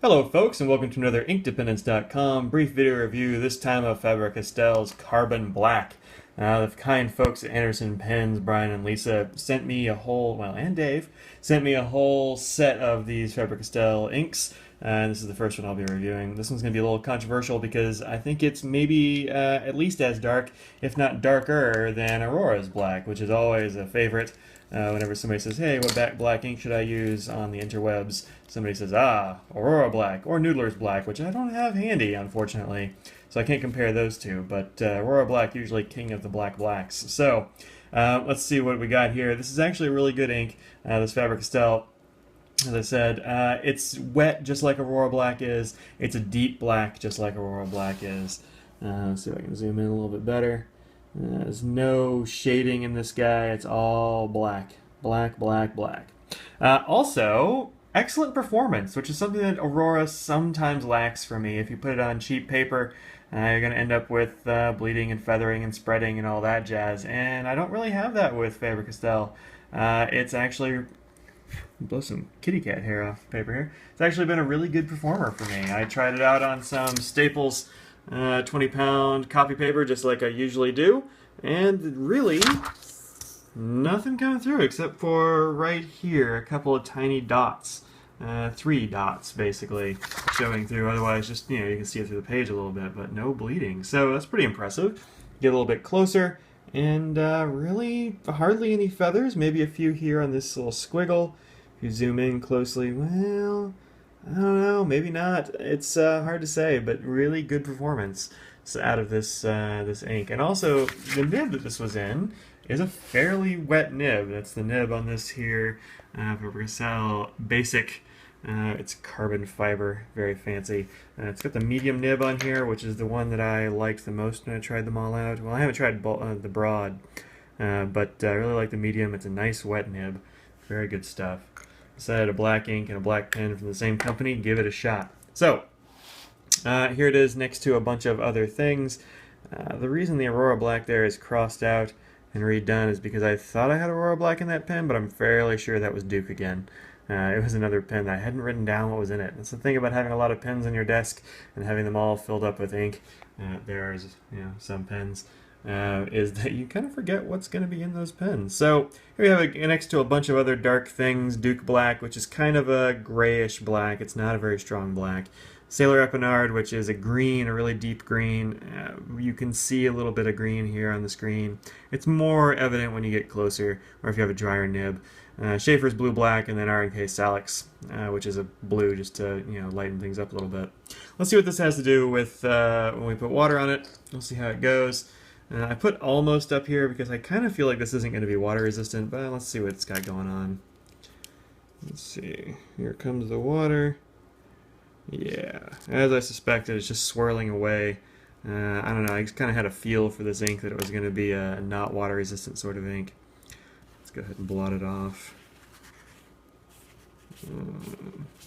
Hello folks and welcome to another InkDependence.com brief video review, this time of Faber Castell's Carbon Black. The kind folks at Anderson Pens, Brian and Lisa, sent me a whole, and Dave, sent me a whole set of these Faber Castell inks. This is the first one I'll be reviewing. This one's going to be a little controversial because I think it's maybe at least as dark, if not darker, than Aurora's black, which is always a favorite. Whenever somebody says, hey, what black ink should I use on the interwebs? Somebody says, Aurora black or Noodler's black, which I don't have handy, unfortunately. So I can't compare those two, but Aurora black, usually king of the black blacks. So let's see what we got here. This is actually a really good ink, this Faber Castell. As I said, it's wet just like Aurora black is. It's a deep black just like Aurora black is. Let's see if I can zoom in a little bit better. There's no shading in this guy. It's all black. Black, black, black. Also, excellent performance, which is something that Aurora sometimes lacks for me. If you put it on cheap paper, you're going to end up with bleeding and feathering and spreading and all that jazz. And I don't really have that with Faber Castell. It's actually... blow some kitty cat hair off the paper here. It's actually been a really good performer for me. I tried it out on some Staples 20-pound copy paper just like I usually do, and really nothing coming through except for right here, a couple of tiny dots, 3 dots basically showing through. Otherwise, just, you can see it through the page a little bit, but no bleeding. So that's pretty impressive. Get a little bit closer, and really hardly any feathers, maybe a few here on this little squiggle. If you zoom in closely, well, I don't know, maybe not. It's hard to say, but really good performance out of this this ink. And also, the nib that this was in is a fairly wet nib. That's the nib on this here Faber Castell Basic. It's carbon fiber, very fancy. It's got the medium nib on here, which is the one that I liked the most when I tried them all out. Well, I haven't tried the broad, but I really like the medium. It's a nice wet nib. Very good stuff. Decided a black ink and a black pen from the same company, give it a shot. So, here it is next to a bunch of other things. The reason the Aurora black there is crossed out and redone is because I thought I had Aurora black in that pen, but I'm fairly sure that was Duke again. It was another pen that I hadn't written down what was in it. That's the thing about having a lot of pens on your desk and having them all filled up with ink. There's some pens. Is that you kind of forget what's going to be in those pens. So here we have next to a bunch of other dark things, Duke Black, which is kind of a grayish black. It's not a very strong black. Sailor Epinard, which is a green, a really deep green. You can see a little bit of green here on the screen. It's more evident when you get closer, or if you have a drier nib. Schaefer's Blue Black, and then R&K Salix, which is a blue, just to lighten things up a little bit. Let's see what this has to do with when we put water on it. We'll see how it goes. I put almost up here because I kind of feel like this isn't going to be water resistant, but let's see what it's got going on. Let's see. Here comes the water. Yeah, as I suspected, it's just swirling away. I don't know, I just kind of had a feel for this ink that it was going to be a not water resistant sort of ink. Let's go ahead and blot it off.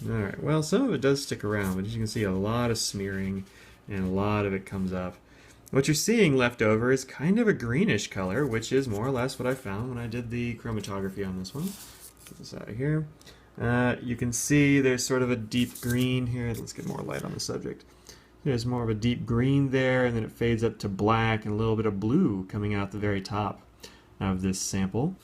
Alright, well, some of it does stick around, but as you can see, a lot of smearing and a lot of it comes up. What you're seeing left over is kind of a greenish color, which is more or less what I found when I did the chromatography on this one. Get this out of here. You can see there's sort of a deep green here. Let's get more light on the subject. There's more of a deep green there, and then it fades up to black and a little bit of blue coming out the very top of this sample.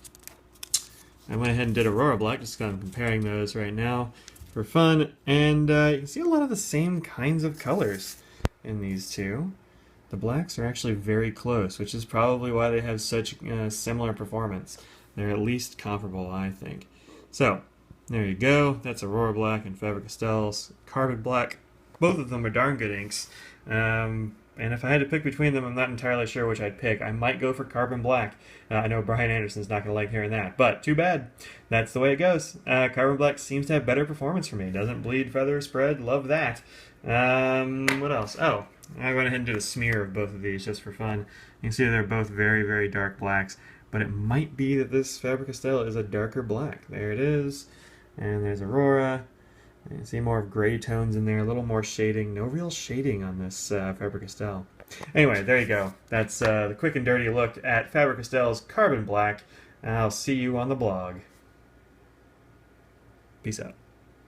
I went ahead and did Aurora Black, just kind of comparing those right now for fun, and you can see a lot of the same kinds of colors in these two. The blacks are actually very close, which is probably why they have such similar performance. They're at least comparable, I think. So, there you go. That's Aurora Black and Faber Castell's Carbon Black. Both of them are darn good inks. And if I had to pick between them, I'm not entirely sure which I'd pick. I might go for Carbon Black. I know Brian Anderson's not going to like hearing that, but too bad. That's the way it goes. Carbon Black seems to have better performance for me. Doesn't bleed, feather, spread. Love that. What else? Oh, I went ahead and did a smear of both of these just for fun. You can see they're both very, very dark blacks, but it might be that this Faber Castell is a darker black. There it is. And there's Aurora. You can see more of gray tones in there, a little more shading. No real shading on this Faber Castell. Anyway, there you go. That's the quick and dirty look at Faber Castell's Carbon Black. I'll see you on the blog. Peace out.